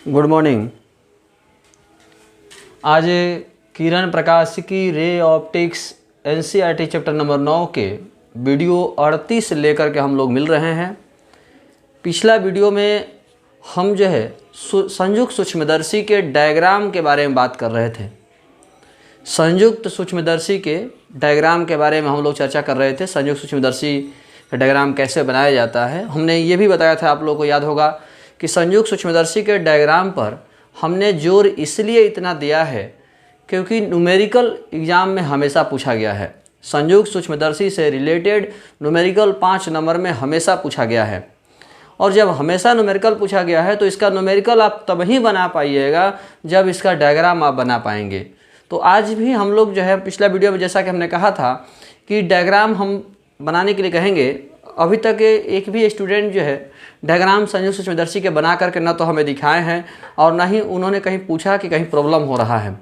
Good morning. आज किरण प्रकाश की ray optics NCERT chapter number 9 के वीडियो 38 लेकर के हम लोग मिल रहे हैं। पिछला वीडियो में हम जो है संयुक्त सूक्ष्मदर्शी के डायग्राम के बारे में बात कर रहे थे। संयुक्त सूक्ष्मदर्शी के डायग्राम के बारे में हम लोग चर्चा कर रहे थे। संयुक्त सूक्ष्मदर्शी का डायग्राम कैसे बनाया जाता है। हमने ये भी बताया था, आप लोगों को याद होगा, कि संयुक्त सूक्ष्मदर्शी के डायग्राम पर हमने जोर इसलिए इतना दिया है क्योंकि न्यूमेरिकल एग्ज़ाम में हमेशा पूछा गया है। संयुक्त सूक्ष्मदर्शी से रिलेटेड न्यूमेरिकल 5 नंबर में हमेशा पूछा गया है। और जब हमेशा न्यूमेरिकल पूछा गया है तो इसका न्यूमेरिकल आप तब ही बना पाइएगा जब इसका डायग्राम आप बना पाएंगे। तो आज भी हम लोग जो है पिछला वीडियो में जैसा कि हमने कहा था कि डायग्राम हम बनाने के लिए कहेंगे। अभी तक एक भी स्टूडेंट जो है डायग्राम संयुक्त सूक्ष्मदर्शी के बना करके ना तो हमें दिखाए हैं और ना ही उन्होंने कहीं पूछा कि कहीं प्रॉब्लम हो रहा है।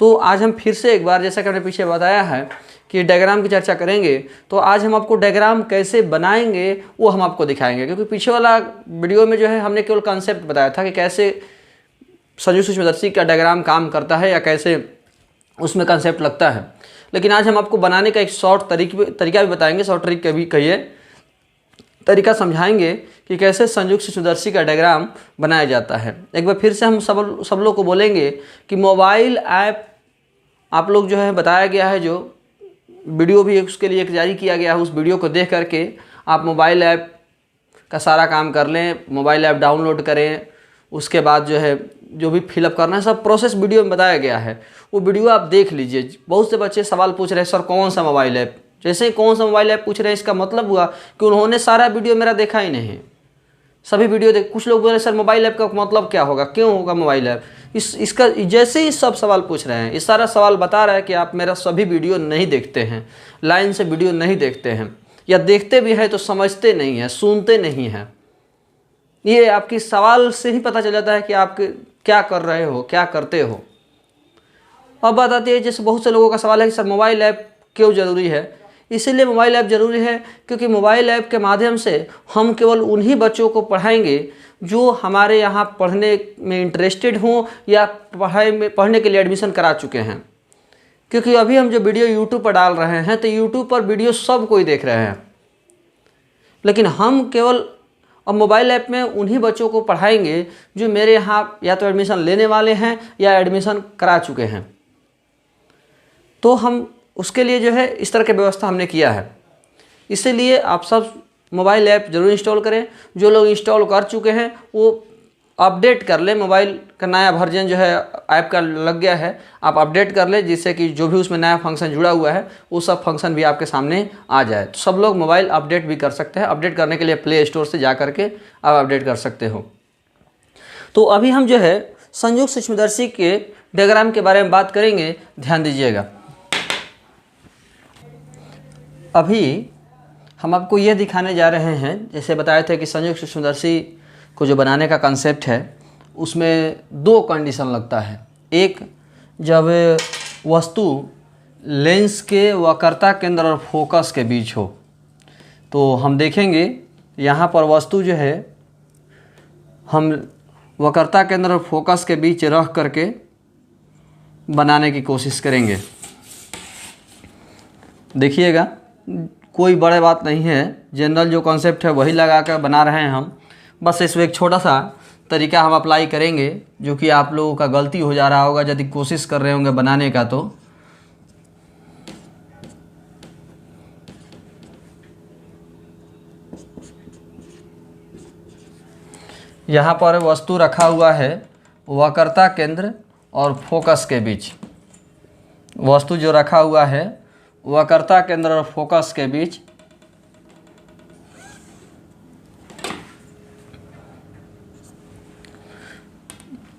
तो आज हम फिर से एक बार, जैसा कि हमने पीछे बताया है कि डायग्राम की चर्चा करेंगे, तो आज हम आपको डायग्राम कैसे बनाएंगे वो हम आपको दिखाएंगे। क्योंकि पीछे वाला वीडियो में जो है हमने केवल कॉन्सेप्ट बताया था कि कैसे संयुक्त सूक्ष्मदर्शी का डायग्राम काम करता है या कैसे उसमें कॉन्सेप्ट लगता है। लेकिन आज हम आपको बनाने का एक शॉर्ट तरीका भी बताएंगे, शॉर्ट ट्रिक भी कहिए, तरीका समझाएंगे कि कैसे संयुक्त सूक्ष्मदर्शी का डायग्राम बनाया जाता है। एक बार फिर से हम सब लोग को बोलेंगे कि मोबाइल ऐप आप लोग जो है बताया गया है, जो वीडियो भी उसके लिए एक जारी किया गया है, उस वीडियो को देख करके आप मोबाइल ऐप का सारा काम कर लें। मोबाइल ऐप डाउनलोड करें, उसके बाद जो है जो भी फिलअप करना है सब प्रोसेस वीडियो में बताया गया है, वो वीडियो आप देख लीजिए। बहुत से बच्चे सवाल पूछ रहे हैं, सर कौन सा मोबाइल ऐप। जैसे ही कौन सा मोबाइल ऐप पूछ रहे हैं इसका मतलब हुआ कि उन्होंने सारा वीडियो मेरा देखा ही नहीं। सभी वीडियो देख, कुछ लोग बोल रहे हैं सर मोबाइल ऐप का मतलब क्या होगा, क्यों होगा मोबाइल ऐप, इसका जैसे ही सब सवाल पूछ रहे हैं, इस सारा सवाल बता रहा है कि आप मेरा सभी वीडियो नहीं देखते हैं, लाइन से वीडियो नहीं देखते हैं, या देखते भी हैं तो समझते नहीं हैं, सुनते नहीं हैं। ये आपकी सवाल से ही पता चल जाता है कि आप क्या कर रहे हो, क्या करते हो। अब बात आती है, जैसे बहुत से लोगों का सवाल है कि सर मोबाइल ऐप क्यों ज़रूरी है। इसीलिए मोबाइल ऐप ज़रूरी है क्योंकि मोबाइल ऐप के माध्यम से हम केवल उन्हीं बच्चों को पढ़ाएंगे जो हमारे यहाँ पढ़ने में इंटरेस्टेड हों या पढ़ने के लिए एडमिशन करा चुके हैं। क्योंकि अभी हम जो वीडियो यूट्यूब पर डाल रहे हैं तो यूट्यूब पर वीडियो सब कोई देख रहे हैं, लेकिन हम केवल अब मोबाइल ऐप में उन्हीं बच्चों को पढ़ाएंगे जो मेरे यहाँ या तो एडमिशन लेने वाले हैं या एडमिशन करा चुके हैं। तो हम उसके लिए जो है इस तरह की व्यवस्था हमने किया है। इसीलिए आप सब मोबाइल ऐप ज़रूर इंस्टॉल करें। जो लोग इंस्टॉल कर चुके हैं वो अपडेट कर लें। मोबाइल का नया वर्जन जो है ऐप का लग गया है, आप अपडेट कर लें जिससे कि जो भी उसमें नया फंक्शन जुड़ा हुआ है वो सब फंक्शन भी आपके सामने आ जाए। तो सब लोग मोबाइल अपडेट भी कर सकते हैं। अपडेट करने के लिए प्ले स्टोर से जा करके आप अपडेट कर सकते हो। तो अभी हम जो है संयुक्त सूक्ष्मदर्शी के डायग्राम के बारे में बात करेंगे, ध्यान दीजिएगा। अभी हम आपको यह दिखाने जा रहे हैं, जैसे बताए थे कि संयुक्त सूक्ष्मदर्शी को जो बनाने का कंसेप्ट है उसमें 2 कंडीशन लगता है। एक, जब वस्तु लेंस के वक्रता केंद्र और फोकस के बीच हो। तो हम देखेंगे यहाँ पर वस्तु जो है हम वक्रता केंद्र और फोकस के बीच रख करके बनाने की कोशिश करेंगे। देखिएगा, कोई बड़े बात नहीं है, जनरल जो कॉन्सेप्ट है वही लगा कर बना रहे हैं हम। बस इसमें एक छोटा सा तरीका हम अप्लाई करेंगे जो कि आप लोगों का गलती हो जा रहा होगा यदि कोशिश कर रहे होंगे बनाने का। तो यहाँ पर वस्तु रखा हुआ है वक्रता केंद्र और फोकस के बीच। वस्तु जो रखा हुआ है वक्रता केंद्र और फोकस के बीच,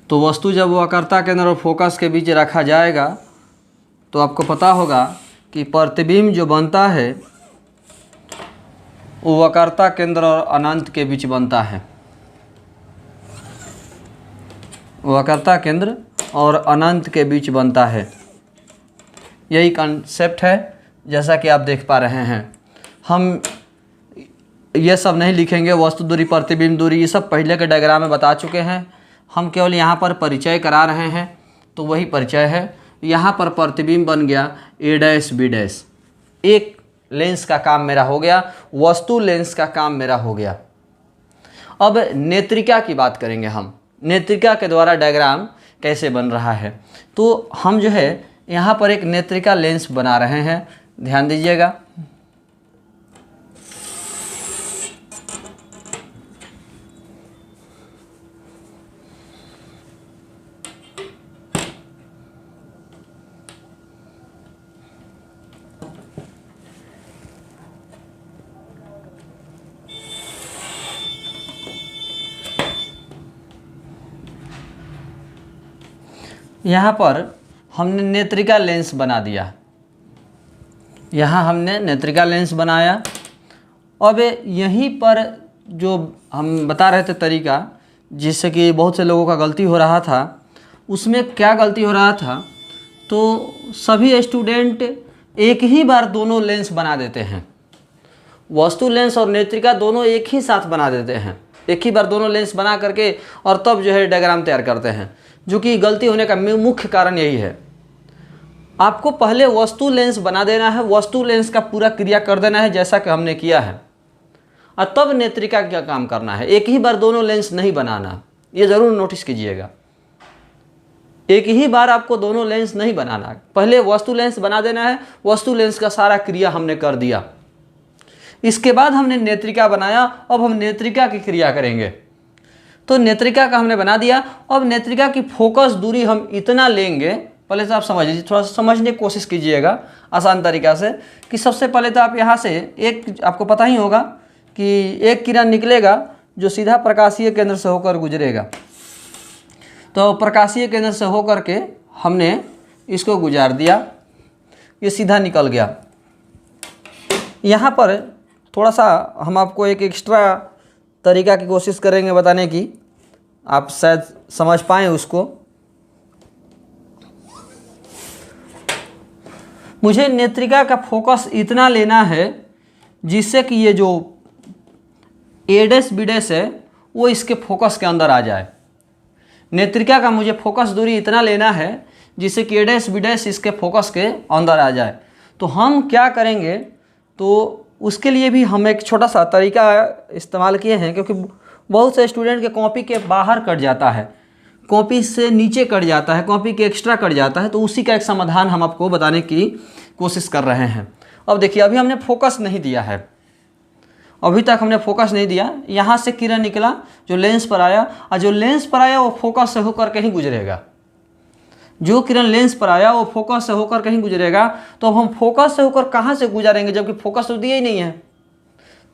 तो वस्तु जब वक्रता केंद्र और फोकस के बीच रखा जाएगा तो आपको पता होगा कि प्रतिबिंब जो बनता है वो वक्रता केंद्र और अनंत के बीच बनता है। वक्रता केंद्र और अनंत के बीच बनता है। यही कॉन्सेप्ट है जैसा कि आप देख पा रहे हैं। हम ये सब नहीं लिखेंगे, वस्तु दूरी, प्रतिबिंब दूरी, ये सब पहले के डायग्राम में बता चुके हैं। हम केवल यहाँ पर परिचय करा रहे हैं, तो वही परिचय है। यहाँ पर प्रतिबिंब बन गया ए डैश बी डैश। एक लेंस का काम मेरा हो गया, वस्तु लेंस का काम मेरा हो गया। अब नेत्रिका की बात करेंगे हम, नेत्रिका के द्वारा डायग्राम कैसे बन रहा है। तो हम जो है यहाँ पर एक नेत्रिका लेंस बना रहे हैं, ध्यान दीजिएगा। यहाँ पर हमने नेत्रिका लेंस बना दिया, यहाँ हमने नेत्रिका लेंस बनाया। अब यहीं पर जो हम बता रहे थे तरीका, जिससे कि बहुत से लोगों का गलती हो रहा था, उसमें क्या गलती हो रहा था, तो सभी स्टूडेंट एक ही बार दोनों लेंस बना देते हैं। वस्तु लेंस और नेत्रिका दोनों एक ही साथ बना देते हैं, एक ही बार दोनों लेंस बना करके और तब जो है डायग्राम तैयार करते हैं, जो कि गलती होने का मुख्य कारण यही है। आपको पहले वस्तु लेंस बना देना है, वस्तु लेंस का पूरा क्रिया कर देना है जैसा कि हमने किया है, और तब नेत्रिका का काम करना है। एक ही बार दोनों लेंस नहीं बनाना, ये ज़रूर नोटिस कीजिएगा। एक ही बार आपको दोनों लेंस नहीं बनाना, पहले वस्तु लेंस बना देना है, वस्तु लेंस का सारा क्रिया हमने कर दिया। इसके बाद हमने नेत्रिका बनाया, अब हम नेत्रिका की क्रिया करेंगे। तो नेत्रिका का हमने बना दिया। अब नेत्रिका की फोकस दूरी हम इतना लेंगे, पहले तो आप समझ लीजिए, थोड़ा सा समझने की कोशिश कीजिएगा आसान तरीक़ा से, कि सबसे पहले तो आप यहाँ से एक, आपको पता ही होगा कि एक किरण निकलेगा जो सीधा प्रकाशीय केंद्र से होकर गुजरेगा। तो प्रकाशीय केंद्र से होकर के हमने इसको गुजार दिया, ये सीधा निकल गया। यहाँ पर थोड़ा सा हम आपको एक एक्स्ट्रा तरीका की कोशिश करेंगे बताने की, आप शायद समझ पाएँ उसको। मुझे नेत्रिका का फोकस इतना लेना है जिससे कि ये जो ए डैश बी डैश है वो इसके फोकस के अंदर आ जाए। नेत्रिका का मुझे फोकस दूरी इतना लेना है जिससे कि ए डैश बी डैश इसके फोकस के अंदर आ जाए। तो हम क्या करेंगे, तो उसके लिए भी हम एक छोटा सा तरीका इस्तेमाल किए हैं, क्योंकि बहुत से स्टूडेंट के कॉपी के बाहर कट जाता है, कॉपी से नीचे कट जाता है, कॉपी के एक्स्ट्रा कट जाता है। तो उसी का एक समाधान हम आपको बताने की कोशिश कर रहे हैं। अब देखिए, अभी हमने फोकस नहीं दिया है, अभी तक हमने फोकस नहीं दिया। यहाँ से किरण निकला जो लेंस पर आया, और जो लेंस पर आया वो फोकस से होकर कहीं गुजरेगा। जो किरण लेंस पर आया वो फोकस से होकर कहीं गुजरेगा। तो अब हम फोकस से होकर कहाँ से गुजारेंगे, जबकि फोकस तो दिया ही नहीं है।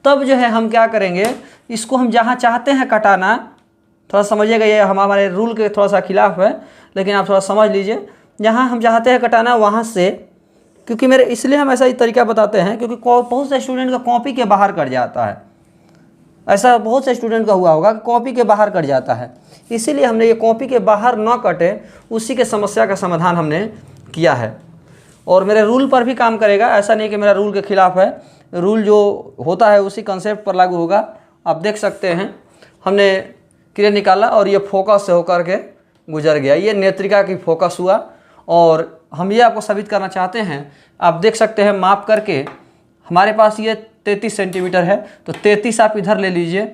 तब जो है हम क्या करेंगे, इसको हम जहाँ चाहते हैं कटाना, थोड़ा समझिएगा, ये हमारे रूल के थोड़ा सा खिलाफ है, लेकिन आप थोड़ा समझ लीजिए। जहाँ हम चाहते हैं कटाना वहाँ से, क्योंकि मेरे इसलिए हम ऐसा ही तरीका बताते हैं क्योंकि बहुत से स्टूडेंट का कॉपी के बाहर कट जाता है। ऐसा बहुत से स्टूडेंट का हुआ होगा कि कॉपी के बाहर कट जाता है, इसीलिए हमने ये कॉपी के बाहर न कटे, उसी के समस्या का समाधान हमने किया है। और मेरे रूल पर भी काम करेगा, ऐसा नहीं कि मेरा रूल के खिलाफ है। रूल जो होता है उसी कंसेप्ट पर लागू होगा। आप देख सकते हैं, हमने किरण निकाला और ये फोकस से होकर के गुजर गया। ये नेत्रिका की फोकस हुआ। और हम ये आपको साबित करना चाहते हैं, आप देख सकते हैं माप करके, हमारे पास ये 33 सेंटीमीटर है, तो 33 आप इधर ले लीजिए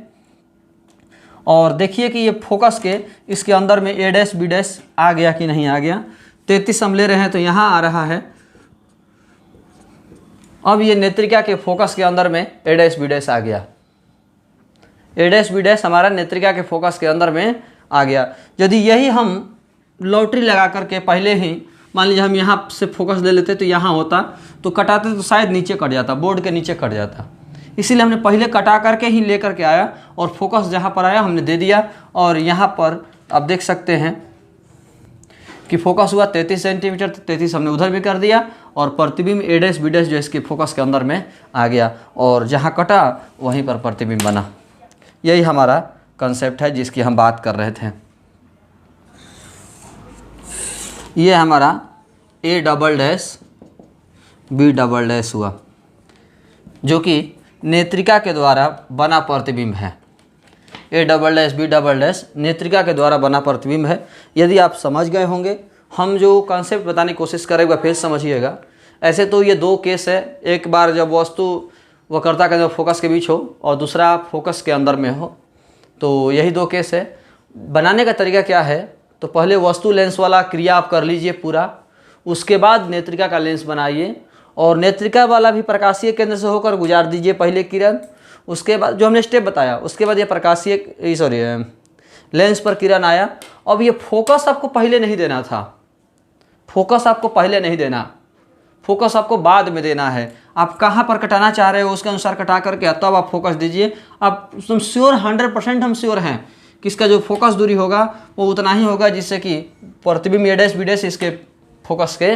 और देखिए कि ये फोकस के इसके अंदर में ए डैश बी डैश आ गया कि नहीं आ गया। 33 हम ले रहे हैं तो यहाँ आ रहा है। अब ये नेत्रिका के फोकस के अंदर में ए डैश बी डैश आ गया। ए डैश बी डैश हमारा नेत्रिका के फोकस के अंदर में आ गया। यदि यही हम लॉटरी लगा करके पहले ही, मान लीजिए हम यहाँ से फोकस ले लेते तो यहाँ होता, तो कटाते तो शायद नीचे कट जाता, बोर्ड के नीचे कट जाता। इसीलिए हमने पहले कटा करके ही लेकर के आया और फोकस जहाँ पर आया हमने दे दिया। और यहाँ पर आप देख सकते हैं कि फोकस हुआ 33 सेंटीमीटर, तो 33 हमने उधर भी कर दिया और प्रतिबिंब ए डैश बी डैश जो इसके फोकस के अंदर में आ गया और जहाँ कटा वहीं पर प्रतिबिंब बना। यही हमारा कंसेप्ट है जिसकी हम बात कर रहे थे। ये हमारा A double dash B double dash हुआ, जो कि नेत्रिका के द्वारा बना प्रतिबिंब है। A डबल डैश नेत्रिका के द्वारा बना प्रतिबिंब है। यदि आप समझ गए होंगे, हम जो कॉन्सेप्ट बताने की कोशिश करेंगे फिर समझिएगा। ऐसे तो ये दो केस है, एक बार जब वस्तु वक्रता के अंदर फोकस के बीच हो और दूसरा फोकस के अंदर में हो, तो यही दो केस है। बनाने का तरीका क्या है, तो पहले वस्तु लेंस वाला क्रिया आप कर लीजिए पूरा, उसके बाद नेत्रिका का लेंस बनाइए और नेत्रिका वाला भी प्रकाशीय केंद्र से होकर गुजार दीजिए पहले किरण, उसके बाद जो हमने स्टेप बताया उसके बाद ये प्रकाशीय लेंस पर किरण आया। अब ये फोकस आपको पहले नहीं देना था, फोकस आपको पहले नहीं देना, फोकस आपको बाद में देना है। आप कहाँ पर कटाना चाह रहे हो उसके अनुसार कटा करके तब आप फोकस दीजिए। अब तुम श्योर 100% हम श्योर हैं कि इसका जो फोकस दूरी होगा वो उतना ही होगा जिससे कि प्रतिबिंब A डैश B डैश इसके फोकस के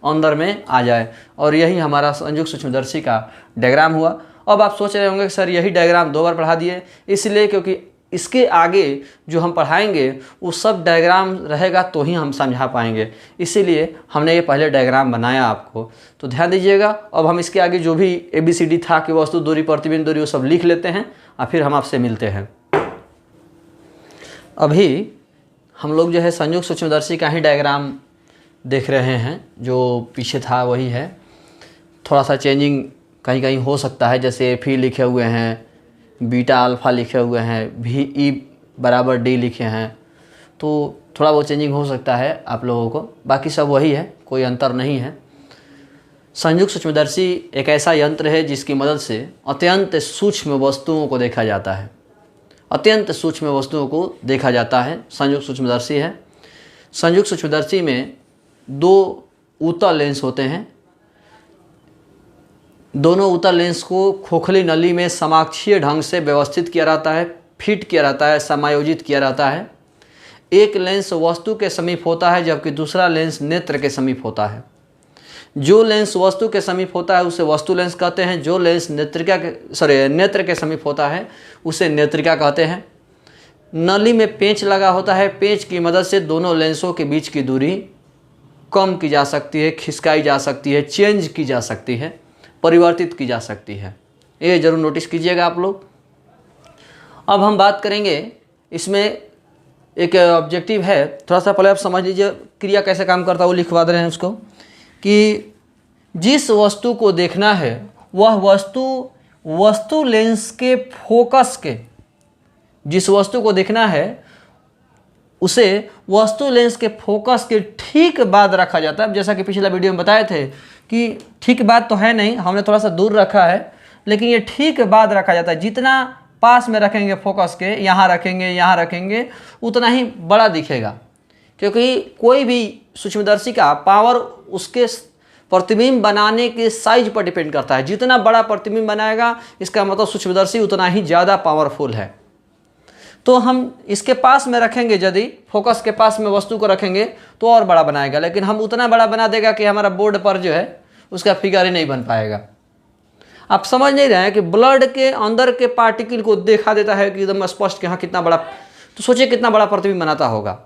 अंदर में आ जाए। और यही हमारा संयुक्त सूक्ष्मदर्शी का डायग्राम हुआ। अब आप सोच रहे होंगे कि सर यही डायग्राम 2 बार पढ़ा दिए, इसलिए क्योंकि इसके आगे जो हम पढ़ाएंगे वो सब डायग्राम रहेगा तो ही हम समझा पाएंगे, इसीलिए हमने ये पहले डायग्राम बनाया आपको, तो ध्यान दीजिएगा। अब हम इसके आगे जो भी ABCD था कि वस्तु दूरी प्रतिबिंब दूरी वो सब लिख लेते हैं और फिर हम आपसे मिलते हैं। अभी हम लोग जो है संयुक्त सूक्ष्मदर्शी का ही डायग्राम देख रहे हैं, जो पीछे था वही है, थोड़ा सा चेंजिंग कहीं कहीं हो सकता है, जैसे Fe लिखे हुए हैं, बीटा अल्फ़ा लिखे हुए हैं, VE बराबर D लिखे हैं, तो थोड़ा बहुत चेंजिंग हो सकता है आप लोगों को, बाकी सब वही है, कोई अंतर नहीं है। संयुक्त सूक्ष्मदर्शी एक ऐसा यंत्र है जिसकी मदद से अत्यंत सूक्ष्म वस्तुओं को देखा जाता है, अत्यंत सूक्ष्म वस्तुओं को देखा जाता है, संयुक्त सूक्ष्मदर्शी है। संयुक्त सूक्ष्मदर्शी में 2 उत्तल लेंस होते हैं, दोनों उत्तल लेंस को खोखली नली में समाक्षीय ढंग से व्यवस्थित किया रहता है, फिट किया रहता है, समायोजित किया रहता है। एक लेंस वस्तु के समीप होता है जबकि दूसरा लेंस नेत्र के समीप होता है। जो लेंस वस्तु के समीप होता है उसे वस्तु लेंस कहते हैं, जो लेंस नेत्र के समीप होता है उसे नेत्रिका कहते हैं। नली में पेंच लगा होता है, पेंच की मदद से दोनों लेंसों के बीच की दूरी कम की जा सकती है, खिसकाई जा सकती है, चेंज की जा सकती है, परिवर्तित की जा सकती है, ये जरूर नोटिस कीजिएगा आप लोग। अब हम बात करेंगे, इसमें एक ऑब्जेक्टिव है, थोड़ा सा पहले आप समझ लीजिए क्रिया कैसे काम करता है, वो लिखवा दे रहे हैं उसको, कि जिस वस्तु को देखना है वह वस्तु लेंस के फोकस के, जिस वस्तु को देखना है उसे वस्तु लेंस के फोकस के ठीक बाद रखा जाता है। जैसा कि पिछला वीडियो में बताए थे कि ठीक बाद तो है नहीं, हमने थोड़ा सा दूर रखा है, लेकिन ये ठीक बाद रखा जाता है। जितना पास में रखेंगे फोकस के, यहाँ रखेंगे उतना ही बड़ा दिखेगा, क्योंकि कोई भी सूक्ष्मदर्शी का पावर उसके प्रतिबिंब बनाने के साइज पर डिपेंड करता है। जितना बड़ा प्रतिबिंब बनाएगा इसका मतलब सूक्ष्मदर्शी उतना ही ज़्यादा पावरफुल है। तो हम इसके पास में रखेंगे, यदि फोकस के पास में वस्तु को रखेंगे तो और बड़ा बनाएगा, लेकिन हम उतना बड़ा बना देगा कि हमारा बोर्ड पर जो है उसका फिगर ही नहीं बन पाएगा। आप समझ नहीं रहे हैं कि ब्लड के अंदर के पार्टिकल को देखा देता है कि एकदम स्पष्ट कि हाँ कितना बड़ा, तो सोचिए कितना बड़ा प्रतिबिंब बनाता होगा।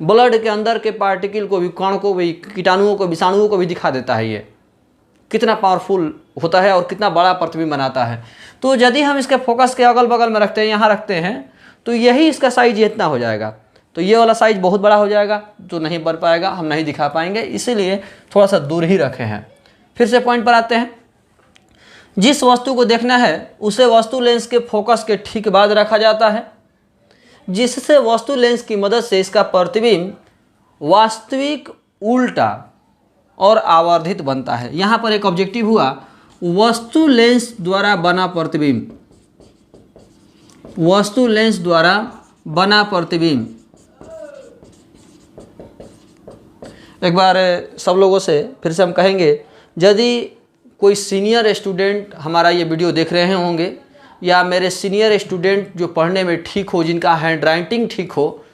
ब्लड के अंदर के पार्टिकल को भी, कण को भी, कीटाणुओं को, विषाणुओं को भी दिखा देता है, ये कितना पावरफुल होता है और कितना बड़ा प्रतिबिंब बनाता है। तो यदि हम इसके फोकस के अगल बगल में रखते हैं, यहाँ रखते हैं, तो यही इसका साइज इतना हो जाएगा, तो ये वाला साइज बहुत बड़ा हो जाएगा, जो नहीं बन पाएगा, हम नहीं दिखा पाएंगे, इसीलिए थोड़ा सा दूर ही रखे हैं। फिर से पॉइंट पर आते हैं, जिस वस्तु को देखना है उसे वस्तु लेंस के फोकस के ठीक बाद रखा जाता है, जिससे वस्तु लेंस की मदद से इसका प्रतिबिंब वास्तविक, उल्टा और आवर्धित बनता है। यहाँ पर एक ऑब्जेक्टिव हुआ, वस्तु लेंस द्वारा बना प्रतिबिंब, वस्तु लेंस द्वारा बना प्रतिबिंब। एक बार सब लोगों से फिर से हम कहेंगे, यदि कोई सीनियर स्टूडेंट हमारा ये वीडियो देख रहे होंगे, या मेरे सीनियर स्टूडेंट जो पढ़ने में ठीक हो, जिनका हैंड राइटिंग ठीक हो,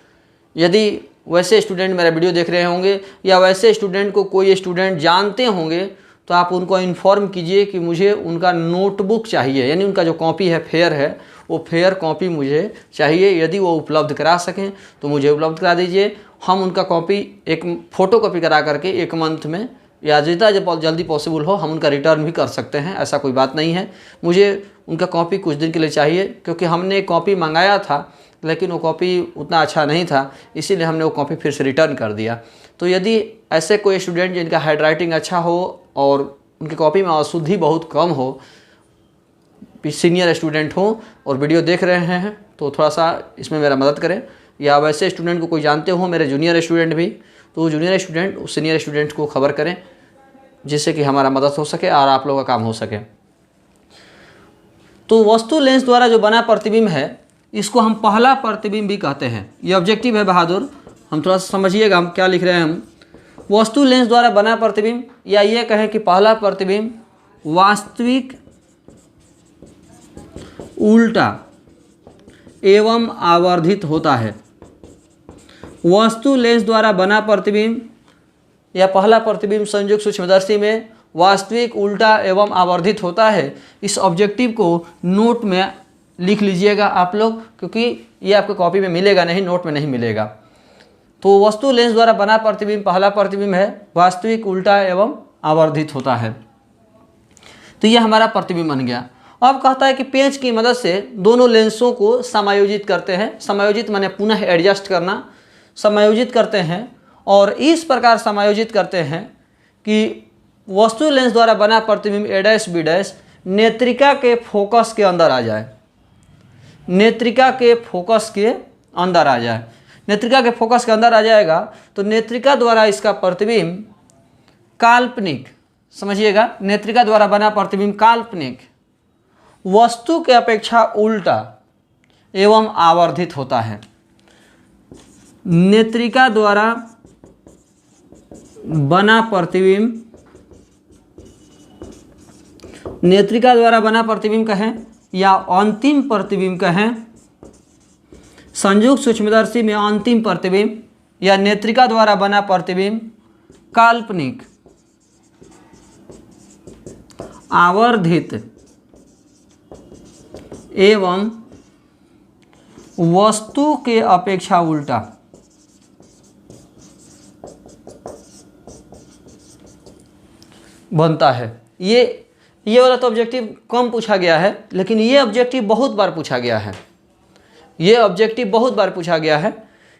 यदि वैसे स्टूडेंट मेरा वीडियो देख रहे होंगे या वैसे स्टूडेंट को कोई स्टूडेंट जानते होंगे, तो आप उनको इन्फॉर्म कीजिए कि मुझे उनका नोटबुक चाहिए, यानी उनका जो कॉपी है, फेयर है, वो फेयर कॉपी मुझे चाहिए। यदि वो उपलब्ध करा सकें तो मुझे उपलब्ध करा दीजिए। हम उनका कॉपी एक फ़ोटो कॉपी करा करके 1 मंथ में या जितना जल्दी पॉसिबल हो हम उनका रिटर्न भी कर सकते हैं, ऐसा कोई बात नहीं है। मुझे उनका कॉपी कुछ दिन के लिए चाहिए, क्योंकि हमने कॉपी मंगाया था लेकिन वो कॉपी उतना अच्छा नहीं था, इसीलिए हमने वो कॉपी फिर से रिटर्न कर दिया। तो यदि ऐसे कोई स्टूडेंट जिनका हैंड राइटिंग अच्छा हो और उनकी कॉपी में अशुद्धि बहुत कम हो, सीनियर स्टूडेंट हो और वीडियो देख रहे हैं, तो थोड़ा सा इसमें मेरा मदद करें। या वैसे स्टूडेंट को कोई जानते हो मेरे जूनियर स्टूडेंट भी, तो जूनियर स्टूडेंट सीनियर स्टूडेंट को खबर करें, जिससे कि हमारा मदद हो सके और आप लोगों का काम हो सके। तो वस्तु लेंस द्वारा जो बना प्रतिबिंब है, इसको हम पहला प्रतिबिंब भी कहते हैं। ये ऑब्जेक्टिव है बहादुर, हम थोड़ा सा समझिएगा हम क्या लिख रहे हैं। हम वस्तु लेंस द्वारा बना प्रतिबिंब, या ये कहें कि पहला प्रतिबिंब वास्तविक उल्टा एवं आवर्धित होता है। वस्तु लेंस द्वारा बना प्रतिबिंब या पहला प्रतिबिंब संयुक्त सूक्ष्मदर्शी में वास्तविक उल्टा एवं आवर्धित होता है। इस ऑब्जेक्टिव को नोट में लिख लीजिएगा आप लोग, क्योंकि ये आपके कॉपी में मिलेगा नहीं, नोट में नहीं मिलेगा। तो वस्तु लेंस द्वारा बना प्रतिबिंब पहला प्रतिबिंब है, वास्तविक उल्टा एवं आवर्धित होता है। तो ये हमारा प्रतिबिंब बन गया। अब कहता है कि पेंच की मदद से दोनों लेंसों को समायोजित करते हैं। समायोजित माने पुनः एडजस्ट करना, समायोजित करते हैं और इस प्रकार समायोजित करते हैं कि वस्तु लेंस द्वारा बना प्रतिबिंब A', B' नेत्रिका के फोकस के अंदर आ जाए। नेत्रिका के फोकस के अंदर आ जाए। नेत्रिका के फोकस के अंदर आ जाएगा तो नेत्रिका द्वारा इसका प्रतिबिंब काल्पनिक, समझिएगा, नेत्रिका द्वारा बना प्रतिबिंब काल्पनिक वस्तु के अपेक्षा उल्टा एवं आवर्धित होता है। नेत्रिका द्वारा बना प्रतिबिंब, नेत्रिका द्वारा बना प्रतिबिंब कहें या अंतिम प्रतिबिंब कहें, संयुक्त सूक्ष्मदर्शी में अंतिम प्रतिबिंब या नेत्रिका द्वारा बना प्रतिबिंब काल्पनिक आवर्धित एवं वस्तु के अपेक्षा उल्टा बनता है। ये वाला तो ऑब्जेक्टिव कम पूछा गया है, लेकिन ये ऑब्जेक्टिव बहुत बार पूछा गया है। ये ऑब्जेक्टिव बहुत बार पूछा गया है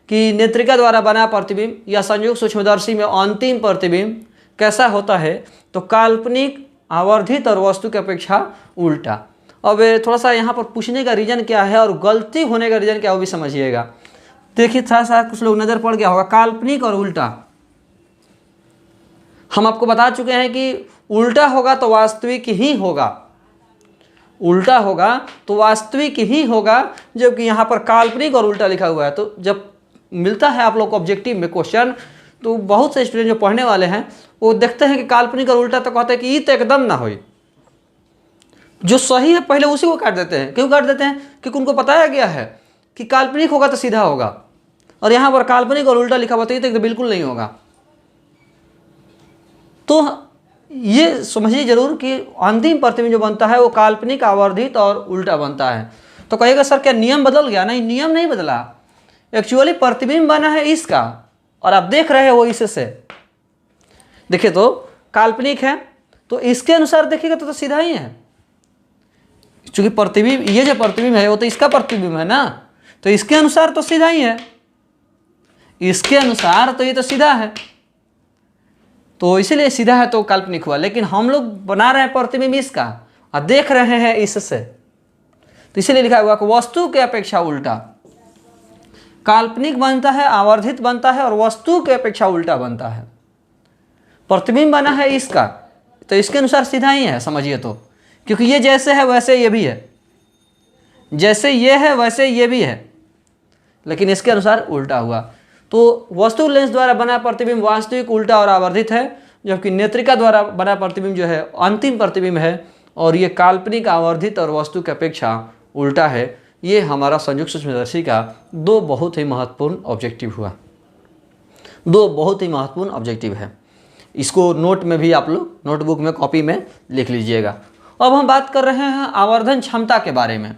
कि नेत्रिका द्वारा बना प्रतिबिंब या संयुक्त सूक्ष्मदर्शी में अंतिम प्रतिबिंब कैसा होता है, तो काल्पनिक आवर्धित और वस्तु की अपेक्षा उल्टा। अब थोड़ा सा यहाँ पर पूछने का रीज़न क्या है और गलती होने का रीज़न क्या है वो भी समझिएगा। देखिए थोड़ा सा कुछ लोग नज़र पड़ गया होगा, काल्पनिक और उल्टा। हम आपको बता चुके हैं कि उल्टा होगा तो वास्तविक ही होगा, उल्टा होगा तो वास्तविक ही होगा, जबकि यहाँ पर काल्पनिक और उल्टा लिखा हुआ है। तो जब मिलता है आप लोग को ऑब्जेक्टिव में क्वेश्चन, तो बहुत से स्टूडेंट जो पढ़ने वाले हैं वो देखते हैं कि काल्पनिक और उल्टा, तो कहते हैं कि ये तो एकदम ना हो, जो सही है पहले उसी को काट देते हैं। क्यों काट देते हैं? क्योंकि उनको बताया गया है कि काल्पनिक होगा तो सीधा होगा, और यहाँ पर काल्पनिक और उल्टा लिखा हुआ है तो बिल्कुल नहीं होगा। तो ये समझिए जरूर कि अंतिम प्रतिबिंब जो बनता है वो काल्पनिक आवर्धित और उल्टा बनता है। तो कहेगा सर क्या नियम बदल गया? नहीं, नियम नहीं बदला, एक्चुअली प्रतिबिंब बना है इसका और आप देख रहे हैं वो इससे। देखिए तो काल्पनिक है तो इसके अनुसार देखिएगा तो सीधा ही है, क्योंकि प्रतिबिंब, ये जो प्रतिबिंब है वो तो इसका प्रतिबिंब है ना, तो इसके अनुसार तो सीधा ही है, इसके अनुसार तो ये तो सीधा है, तो इसीलिए सीधा है तो काल्पनिक हुआ। लेकिन हम लोग बना रहे हैं प्रतिबिंब इसका और देख रहे हैं इससे, तो इसीलिए लिखा हुआ कि वस्तु के अपेक्षा उल्टा। काल्पनिक बनता है, आवर्धित बनता है और वस्तु के अपेक्षा उल्टा बनता है। प्रतिबिंब बना है इसका तो इसके अनुसार सीधा ही है, समझिए तो, क्योंकि ये जैसे है वैसे ये भी है, जैसे ये है वैसे ये भी है, लेकिन इसके अनुसार उल्टा हुआ। तो वस्तु लेंस द्वारा बना प्रतिबिंब वास्तविक उल्टा और आवर्धित है, जबकि नेत्रिका द्वारा बना प्रतिबिंब जो है अंतिम प्रतिबिंब है और ये काल्पनिक आवर्धित और वस्तु की अपेक्षा उल्टा है। ये हमारा संयुक्त सूक्ष्मदर्शी का दो बहुत ही महत्वपूर्ण ऑब्जेक्टिव हुआ, दो बहुत ही महत्वपूर्ण ऑब्जेक्टिव है। इसको नोट में भी आप लोग नोटबुक में कॉपी में लिख लीजिएगा। अब हम बात कर रहे हैं आवर्धन क्षमता के बारे में।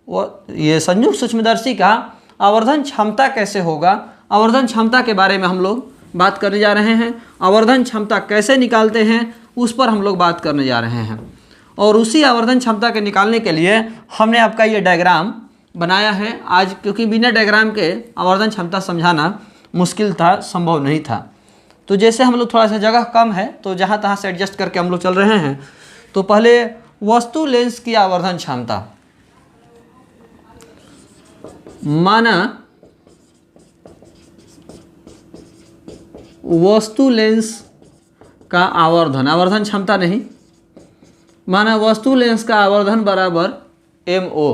वो ये संयुक्त सूक्ष्मदर्शी का आवर्धन क्षमता कैसे होगा, आवर्धन क्षमता के बारे में हम लोग बात करने जा रहे हैं। आवर्धन क्षमता कैसे निकालते हैं उस पर हम लोग बात करने जा रहे हैं। और उसी आवर्धन क्षमता के निकालने के लिए हमने आपका ये डायग्राम बनाया है आज, क्योंकि बिना डायग्राम के आवर्धन क्षमता समझाना मुश्किल था, संभव नहीं था। तो जैसे हम लोग थोड़ा सा जगह कम है तो जहाँ तहाँ से एडजस्ट करके हम लोग चल रहे हैं। तो पहले वस्तु लेंस की आवर्धन क्षमता, माना वस्तु लेंस का आवर्धन, आवर्धन क्षमता नहीं, माना वस्तु लेंस का आवर्धन बराबर MO,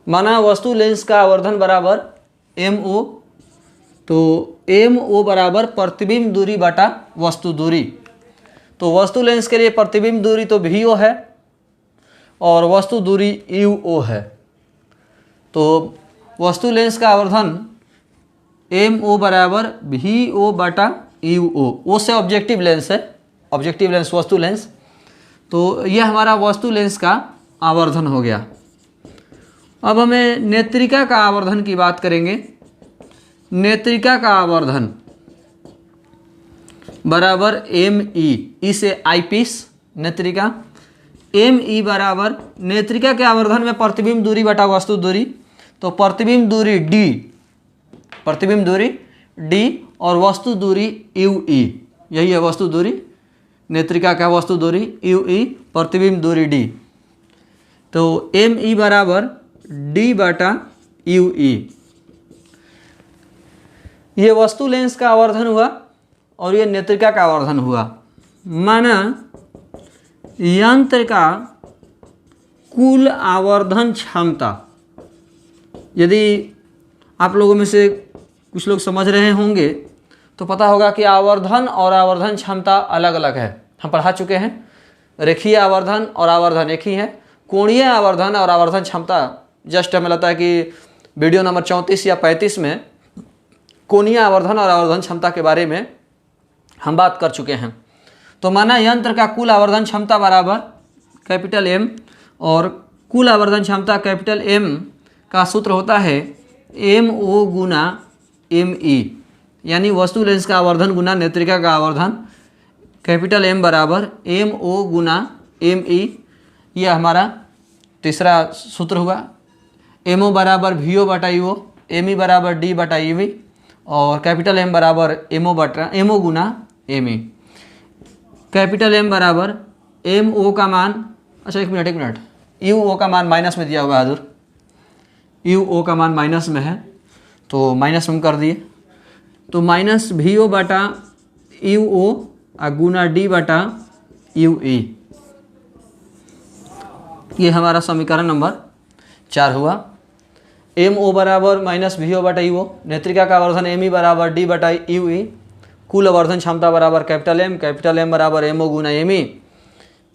माना वस्तु लेंस का आवर्धन बराबर MO, तो MO बराबर प्रतिबिंब दूरी बटा वस्तु दूरी। तो वस्तु लेंस के लिए प्रतिबिंब दूरी तो VO है और वस्तु दूरी UO है। तो वस्तु लेंस का आवर्धन MO बराबर VO बटा UO, O से ऑब्जेक्टिव लेंस है, ऑब्जेक्टिव लेंस वस्तु लेंस। तो यह हमारा वस्तु लेंस का आवर्धन हो गया। अब हमें नेत्रिका का आवर्धन की बात करेंगे। नेत्रिका का आवर्धन बराबर ME, E से आईपीस नेत्रिका, ME बराबर नेत्रिका के आवर्धन में प्रतिबिंब दूरी बटा वस्तु दूरी, तो प्रतिबिंब दूरी D, प्रतिबिंब दूरी D और वस्तु दूरी UE, यही है वस्तु दूरी, नेत्रिका का वस्तु दूरी UE, प्रतिबिंब दूरी D। तो ME बराबर D बटा UE, ये वस्तु लेंस का आवर्धन हुआ और ये नेत्रिका का आवर्धन हुआ। माना यंत्र का कुल आवर्धन क्षमता, यदि आप लोगों में से कुछ लोग समझ रहे होंगे तो पता होगा कि आवर्धन और आवर्धन क्षमता अलग अलग है, हम पढ़ा चुके हैं। रेखीय आवर्धन और आवर्धन एक ही है। कोणीय आवर्धन और आवर्धन क्षमता जस्ट हमें लगता है कि वीडियो नंबर 34 या 35 में कोणीय आवर्धन और आवर्धन क्षमता के बारे में हम बात कर चुके हैं। तो माना यंत्र का कुल आवर्धन क्षमता बराबर कैपिटल M और कुल आवर्धन क्षमता कैपिटल M का सूत्र होता है MO गुना ME, यानी वस्तु लेंस का आवर्धन गुना नेत्रिका का आवर्धन, कैपिटल M बराबर MO गुना ME, यह हमारा तीसरा सूत्र हुआ। MO बराबर VO बटा UO, ME बराबर D बटा EV और कैपिटल M बराबर MO गुना ME। कैपिटल M बराबर MO का मान, अच्छा एक मिनट, UO का मान माइनस में दिया हुआ है हजूर, UO का मान माइनस में है तो माइनस में कर दिए, तो माइनस VO बटा UO गुना D बटा UE, ये हमारा समीकरण नंबर 4 हुआ। MO बराबर माइनस VO बटा UO, नेत्रिका का आवर्धन ME बराबर D बटा UE, कुल आवर्धन क्षमता बराबर कैपिटल M बराबर MO गुना ME,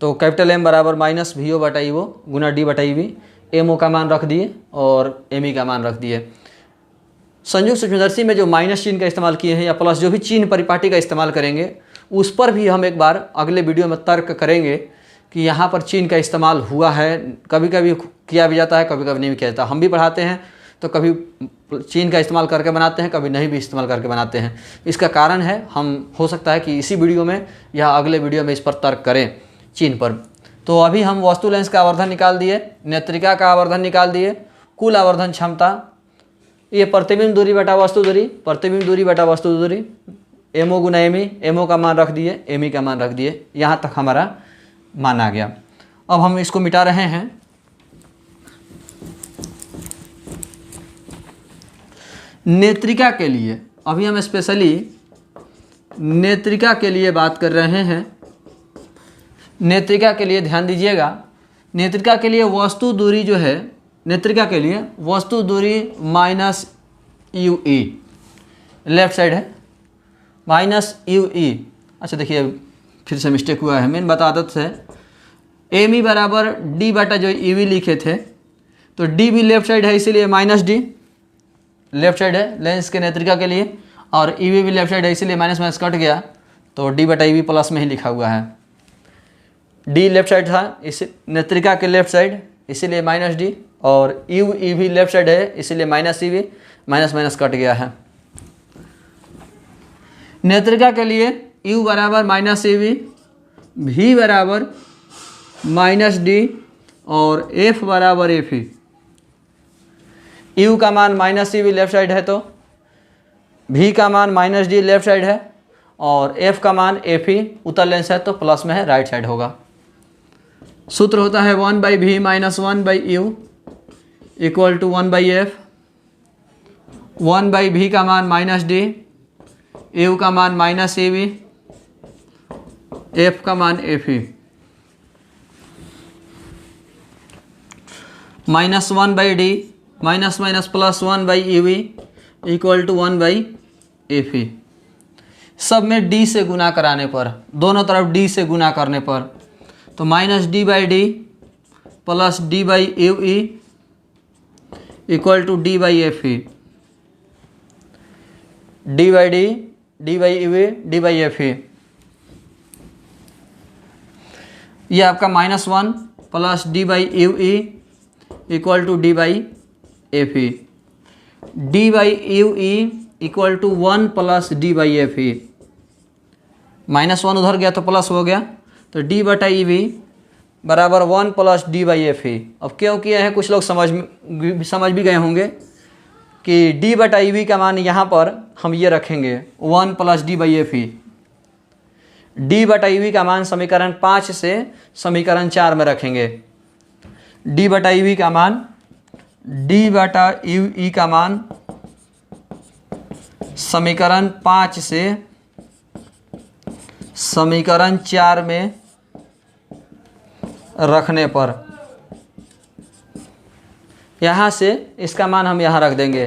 तो कैपिटल M बराबर माइनस VO बटा UO गुना D बटा EV, MO का मान रख दिए और ME का मान रख दिए। संयुक्त सूक्ष्मदर्शी में जो माइनस चिन्ह का इस्तेमाल किए हैं या प्लस जो भी चिन्ह परिपाटी का इस्तेमाल करेंगे उस पर भी हम एक बार अगले वीडियो में तर्क करेंगे कि यहाँ पर चिन्ह का इस्तेमाल हुआ है, कभी कभी किया भी जाता है, कभी कभी नहीं भी किया जाता। हम भी पढ़ाते हैं तो कभी चिन्ह का इस्तेमाल करके बनाते हैं, कभी नहीं भी इस्तेमाल करके बनाते हैं। इसका कारण है हम हो सकता है कि इसी वीडियो में या अगले वीडियो में इस पर तर्क करें चिन्ह पर। तो अभी हम वस्तु लेंस का आवर्धन निकाल दिए, नेत्रिका का आवर्धन निकाल दिए, कुल आवर्धन क्षमता, ये प्रतिबिंब दूरी बटा वस्तु दूरी, प्रतिबिंब दूरी बटा वस्तु दूरी, MO गुना ME, MO का मान रख दिए, ME का मान रख दिए, यहाँ तक हमारा मान आ गया। अब हम इसको मिटा रहे हैं। नेत्रिका के लिए अभी हम स्पेशली नेत्रिका के लिए बात कर रहे हैं। नेत्रिका के लिए ध्यान दीजिएगा, नेत्रिका के लिए वस्तु दूरी जो है, नेत्रिका के लिए वस्तु दूरी माइनस UE, लेफ्ट साइड है माइनस UE। अच्छा देखिए फिर से मिस्टेक हुआ है, मेन बता आदत से ME बराबर D बटा जो EV लिखे थे तो D भी लेफ्ट साइड है इसीलिए माइनस D लेफ्ट साइड है लेंस के नेत्रिका के लिए, और EV भी लेफ्ट साइड है इसीलिए माइनस माइनस कट गया तो D बटा EV प्लस में ही लिखा हुआ है। D लेफ्ट साइड था इस नेत्रिका के लेफ्ट साइड इसीलिए माइनस D, और UE भी लेफ्ट साइड है इसीलिए minus EV, minus minus cut गया है। नेत्रिका के लिए U बराबर माइनस EV, V बराबर माइनस डी और एफ बराबर एफ ई। यू का मान माइनस ई भी लेफ्ट साइड है तो भी का मान माइनस डी लेफ्ट साइड है और एफ का मान एफ ई उत्तर लेंस है तो प्लस में है राइट साइड होगा। सूत्र होता है 1/v minus 1/u equal to 1/f। 1/v का मान माइनस डी, u का मान माइनस ए बी, f का मान F E. Minus 1/d minus minus plus 1/u equal to 1/f E. सब में d से गुना कराने पर, दोनों तरफ d से गुना करने पर, तो minus d/d plus d/u equal to d/f E. d/d d/u d/f E. ये आपका -1 plus d/u equal to d/f E. d/u equal to 1 plus d/f E. -1 उधर गया तो प्लस हो गया, तो d/e बराबर 1 प्लस d/f ई। अब क्यों किया है कुछ लोग समझ भी गए होंगे कि d/e का मान यहाँ पर हम ये रखेंगे 1 प्लस d/f ई। d/e का मान समीकरण 5 से समीकरण 4 में रखेंगे। d/e का मान d/e का मान समीकरण 5 से समीकरण 4 में रखने पर यहाँ से इसका मान हम यहाँ रख देंगे,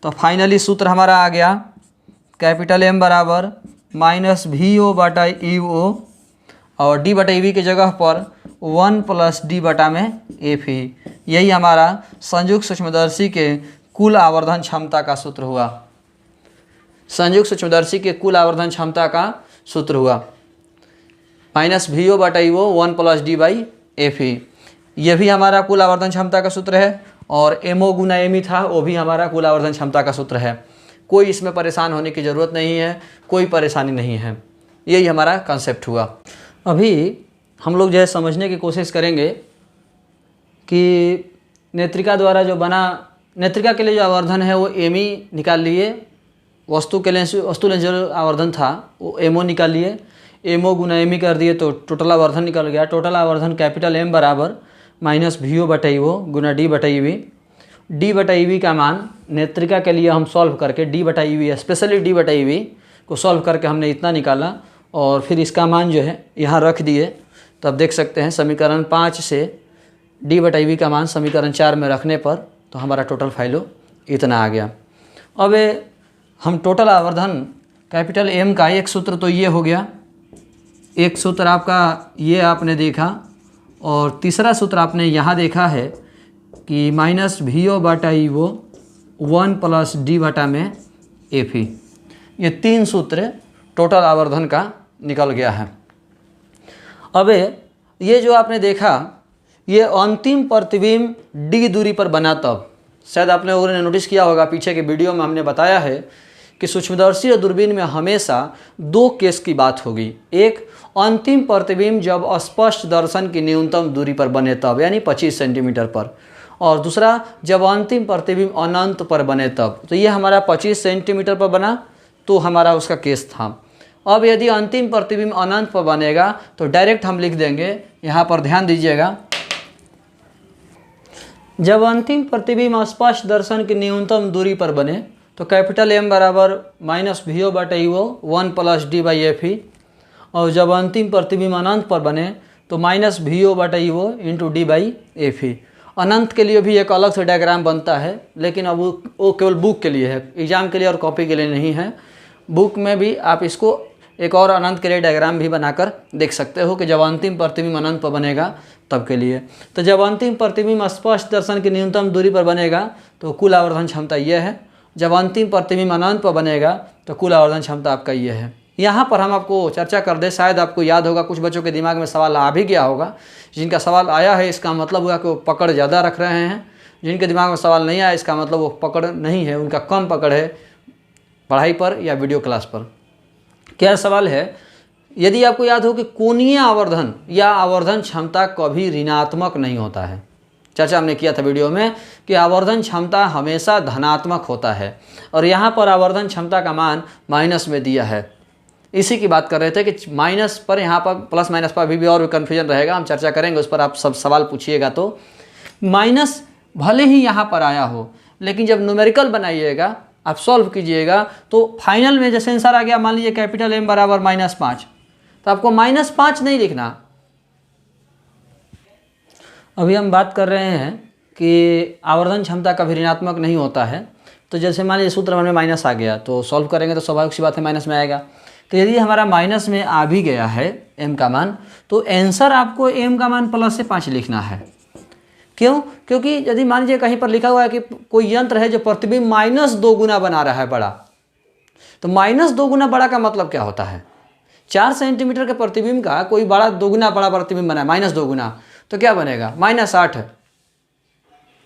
तो फाइनली सूत्र हमारा आ गया कैपिटल M बराबर -VO/EO और d/e की जगह पर 1 प्लस d/f ई। यही हमारा संयुक्त सूक्ष्मदर्शी के कुल आवर्धन क्षमता का सूत्र हुआ। संयुक्त सूक्ष्मदर्शी के कुल आवर्धन क्षमता का सूत्र हुआ -VO/EO 1 प्लस d/f ई। यह भी हमारा कुल आवर्धन क्षमता का सूत्र है और MO गुना ME था, वो भी हमारा कुल आवर्धन क्षमता का सूत्र है। कोई इसमें परेशान होने की ज़रूरत नहीं है, कोई परेशानी नहीं है। यही हमारा कंसेप्ट हुआ। अभी हम लोग जो है समझने की कोशिश करेंगे कि नेत्रिका द्वारा जो बना, नेत्रिका के लिए जो आवर्धन है वो ME निकाल लिए, वस्तु लेंस जो आवर्धन था वो MO निकाल लिए, MO गुना ME कर दिए तो टोटल आवर्धन निकल गया। टोटल आवर्धन कैपिटल M बराबर -VO/EO गुना d/e। d/e का मान नेत्रिका के लिए हम सॉल्व करके d/e स्पेशली d/e को सॉल्व करके हमने इतना निकाला और फिर इसका मान जो है यहाँ रख दिए। तो अब देख सकते हैं समीकरण 5 से d/e का मान समीकरण 4 में रखने पर तो हमारा टोटल फाइलो इतना आ गया। अब हम टोटल आवर्धन कैपिटल M का एक सूत्र तो ये हो गया, एक सूत्र आपका ये आपने देखा और तीसरा सूत्र आपने यहाँ देखा है कि -VO/EO 1 प्लस d/f ई। ये 3 सूत्र टोटल आवर्धन का निकल गया है। अब ये जो आपने देखा ये अंतिम प्रतिबिंब d दूरी पर बना, तब शायद आपने लोगों ने नोटिस किया होगा पीछे के वीडियो में हमने बताया है कि सूक्ष्मदर्शी और दूरबीन में हमेशा 2 केस की बात होगी। एक, अंतिम प्रतिबिंब जब स्पष्ट दर्शन की न्यूनतम दूरी पर बने तब, यानी 25 सेंटीमीटर पर, और दूसरा जब अंतिम प्रतिबिंब अनंत पर बने तब। तो ये हमारा 25 सेंटीमीटर पर बना तो हमारा उसका केस था। अब यदि अंतिम प्रतिबिंब अनंत पर बनेगा तो डायरेक्ट हम लिख देंगे, यहाँ पर ध्यान दीजिएगा, जब अंतिम प्रतिबिंब स्पष्ट दर्शन की न्यूनतम दूरी पर बने तो कैपिटल M बराबर -VO/EO 1 प्लस d/f ई, और जब अंतिम प्रतिबिंब अनंत पर बने तो -VO/EO इंटू d/f ई। अनंत के लिए भी एक अलग से डायग्राम बनता है, लेकिन अब वो केवल बुक के लिए है, एग्जाम के लिए और कॉपी के लिए नहीं है। बुक में भी आप इसको एक और अनंत के लिए डायग्राम भी बनाकर देख सकते हो कि जब अंतिम प्रतिबिंब अनंत पर बनेगा तब के लिए। तो जब अंतिम प्रतिबिंब स्पष्ट दर्शन की न्यूनतम दूरी पर बनेगा तो कुल आवर्धन क्षमता यह है, जब अंतिम प्रतिबिंब अनंत पर बनेगा तो कुल आवर्धन क्षमता आपका ये है। यहाँ पर हम आपको चर्चा कर दें, शायद आपको याद होगा, कुछ बच्चों के दिमाग में सवाल आ भी गया होगा। जिनका सवाल आया है इसका मतलब हुआ कि वो पकड़ ज़्यादा रख रहे हैं, जिनके दिमाग में सवाल नहीं आया इसका मतलब वो पकड़ नहीं है, उनका कम पकड़ है पढ़ाई पर या वीडियो क्लास पर। क्या सवाल है यदि आपको याद हो कि कोणीय आवर्धन या आवर्धन क्षमता कभी ऋणात्मक नहीं होता है। चर्चा हमने किया था वीडियो में कि आवर्धन क्षमता हमेशा धनात्मक होता है, और यहाँ पर आवर्धन क्षमता का मान माइनस में दिया है। इसी की बात कर रहे थे कि माइनस पर, यहाँ पर प्लस माइनस पर अभी भी और भी कन्फ्यूजन रहेगा, हम चर्चा करेंगे उस पर। आप सब सवाल पूछिएगा तो माइनस भले ही यहाँ पर आया हो, लेकिन जब न्यूमेरिकल बनाइएगा, आप सॉल्व कीजिएगा, तो फाइनल में जैसे आंसर आ गया, मान लीजिए कैपिटल M बराबर -5, तो आपको -5 नहीं लिखना। अभी हम बात कर रहे हैं कि आवर्धन क्षमता कभी ऋणात्मक नहीं होता है। तो जैसे मान लीजिए सूत्र में माइनस आ गया, तो सॉल्व करेंगे तो स्वाभाविक सी बात है माइनस में आएगा। तो यदि हमारा माइनस में आ भी गया है m का मान, तो आंसर आपको m का मान प्लस से 5 लिखना है। क्यों? क्योंकि यदि मान लीजिए कहीं पर लिखा हुआ है कि कोई यंत्र है जो प्रतिबिंब -2 गुना बना रहा है बड़ा, तो -2 गुना बड़ा का मतलब क्या होता है? 4 सेंटीमीटर के प्रतिबिंब का कोई बड़ा 2 गुना बड़ा प्रतिबिंब बना है, -2 गुना, तो क्या बनेगा? -8,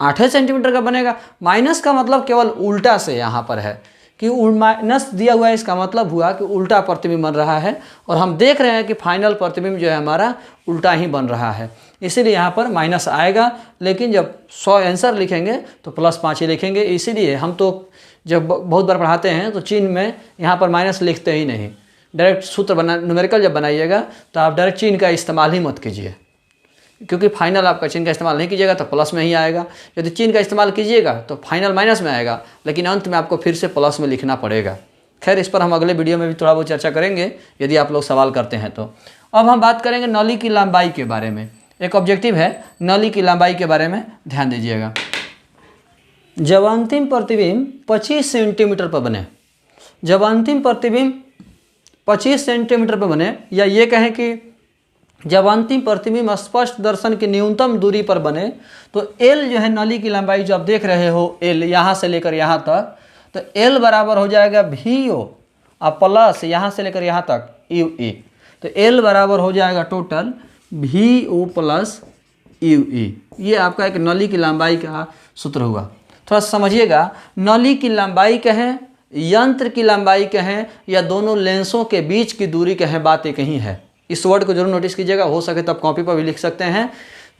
8 सेंटीमीटर का बनेगा। माइनस का मतलब केवल उल्टा से यहाँ पर है कि माइनस दिया हुआ है, इसका मतलब हुआ कि उल्टा प्रतिबिंब बन रहा है, और हम देख रहे हैं कि फाइनल प्रतिबिंब जो है हमारा उल्टा ही बन रहा है, इसीलिए यहाँ पर माइनस आएगा। लेकिन जब 100 आंसर लिखेंगे तो +5 ही लिखेंगे। इसीलिए हम तो जब बहुत बार पढ़ाते हैं तो चिन्ह में यहाँ पर माइनस लिखते ही नहीं, डायरेक्ट सूत्र बना, न्यूमेरिकल जब बनाइएगा तो आप डायरेक्ट चिन्ह का इस्तेमाल ही मत कीजिए, क्योंकि फाइनल आपका चिन्ह का इस्तेमाल नहीं कीजिएगा तो प्लस में ही आएगा। यदि चिन्ह का इस्तेमाल कीजिएगा तो फाइनल माइनस में आएगा, लेकिन अंत में आपको फिर से प्लस में लिखना पड़ेगा। खैर, इस पर हम अगले वीडियो में भी थोड़ा बहुत चर्चा करेंगे यदि आप लोग सवाल करते हैं तो। अब हम बात करेंगे नली की लंबाई के बारे में। एक ऑब्जेक्टिव है नली की लंबाई के बारे में, ध्यान दीजिएगा। जब अंतिम प्रतिबिंब 25 सेंटीमीटर पर बने, जब अंतिम प्रतिबिंब 25 सेंटीमीटर पर बने, या ये कहें कि जब अंतिम प्रतिबिंब स्पष्ट दर्शन की न्यूनतम दूरी पर बने, तो L जो है नली की लंबाई जो आप देख रहे हो, L यहाँ से लेकर यहाँ तक, तो L बराबर हो जाएगा VO और प्लस यहाँ से लेकर यहाँ तक UE। तो L बराबर हो जाएगा टोटल VO प्लस UE। ये आपका एक नली की लंबाई का सूत्र हुआ। थोड़ा समझिएगा, नली की लंबाई कहें, यंत्र की लंबाई कहें, या दोनों लेंसों के बीच की दूरी कहें, बात एक ही है। इस वर्ड को जरूर नोटिस कीजिएगा, हो सके तो आप कॉपी पर भी लिख सकते हैं।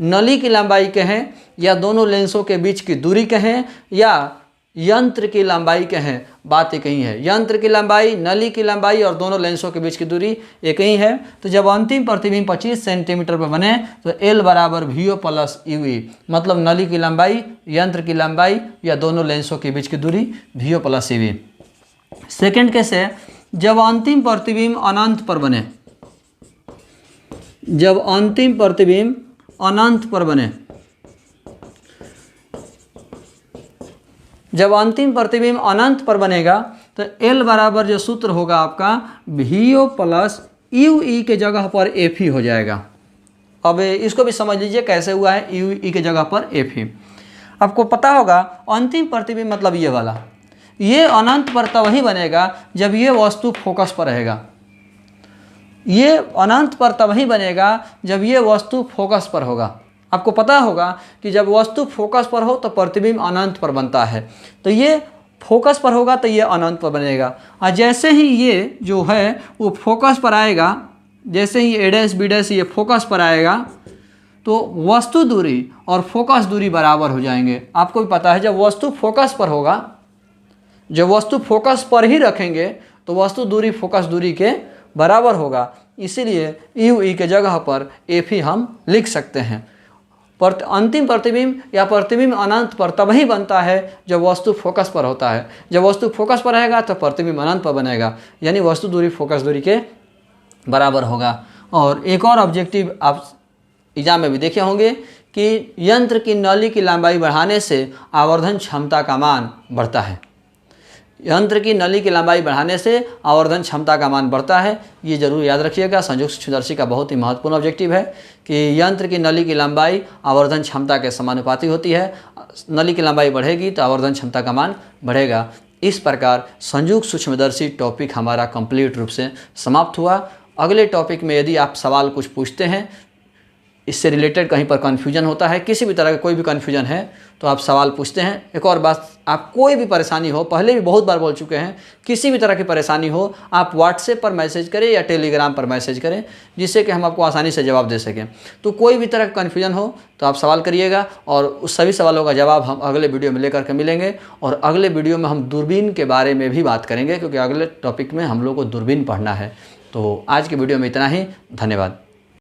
नली की लंबाई कहें या दोनों लेंसों के बीच की दूरी कहें या यंत्र की लंबाई कहें, बात एक ही है। यंत्र की लंबाई, नली की लंबाई और दोनों लेंसों के बीच की दूरी एक ही है। तो जब अंतिम प्रतिबिंब 25 सेंटीमीटर पर बने तो L बराबर VO प्लस UE, मतलब नली की लंबाई, यंत्र की लंबाई या दोनों लेंसों के बीच की दूरी VO plus UE। Second case है, जब अंतिम प्रतिबिंब अनंत पर बने, जब अंतिम प्रतिबिंब अनंत पर बने, जब अंतिम प्रतिबिंब अनंत पर बनेगा तो L बराबर जो सूत्र होगा आपका VO प्लस UE के जगह पर FE हो जाएगा। अब इसको भी समझ लीजिए कैसे हुआ है, UE के जगह पर FE। आपको पता होगा अंतिम प्रतिबिंब मतलब ये वाला, ये अनंत पर तब ही बनेगा जब ये वस्तु फोकस पर रहेगा। ये अनंत पर तब ही बनेगा जब ये वस्तु फोकस पर होगा। आपको पता होगा कि जब वस्तु फोकस पर हो तो प्रतिबिंब अनंत पर बनता है, तो ये फोकस पर होगा तो ये अनंत पर बनेगा। और जैसे ही ये जो है वो फोकस पर आएगा, जैसे ही A', B' ये फोकस पर आएगा तो वस्तु दूरी और फोकस दूरी बराबर हो जाएंगे। आपको भी पता है जब वस्तु फोकस पर होगा, जब वस्तु फोकस पर ही रखेंगे तो वस्तु दूरी फोकस दूरी के बराबर होगा। इसीलिए UE के जगह पर FE हम लिख सकते हैं। अंतिम प्रतिबिंब या प्रतिबिंब अनंत पर तब ही बनता है जब वस्तु फोकस पर होता है। जब वस्तु फोकस पर रहेगा तो प्रतिबिंब अनंत पर बनेगा, यानी वस्तु दूरी फोकस दूरी के बराबर होगा। और एक और ऑब्जेक्टिव आप एग्जाम में भी देखे होंगे कि यंत्र की नली की लंबाई बढ़ाने से आवर्धन क्षमता का मान बढ़ता है। यंत्र की नली की लंबाई बढ़ाने से आवर्धन क्षमता का मान बढ़ता है, ये जरूर याद रखिएगा। संयुक्त सूक्ष्मदर्शी का बहुत ही महत्वपूर्ण ऑब्जेक्टिव है कि यंत्र की नली की लंबाई आवर्धन क्षमता के समानुपाती होती है। नली की लंबाई बढ़ेगी तो आवर्धन क्षमता का मान बढ़ेगा। इस प्रकार संयुक्त सूक्ष्मदर्शी टॉपिक हमारा कंप्लीट रूप से समाप्त हुआ। अगले टॉपिक में यदि आप सवाल कुछ पूछते हैं इससे रिलेटेड कहीं पर कन्फ्यूजन होता है, किसी भी तरह का कोई भी कन्फ्यूजन है तो आप सवाल पूछते हैं। एक और बात, आप कोई भी परेशानी हो, पहले भी बहुत बार बोल चुके हैं, किसी भी तरह की परेशानी हो आप व्हाट्सएप पर मैसेज करें या टेलीग्राम पर मैसेज करें, जिससे कि हम आपको आसानी से जवाब दे सकें। तो कोई भी तरह का कन्फ्यूजन हो तो आप सवाल करिएगा और उस सभी सवालों का जवाब हम अगले वीडियो में लेकर के मिलेंगे। और अगले वीडियो में हम दूरबीन के बारे में भी बात करेंगे, क्योंकि अगले टॉपिक में हम लोग को दूरबीन पढ़ना है। तो आज की वीडियो में इतना ही, धन्यवाद।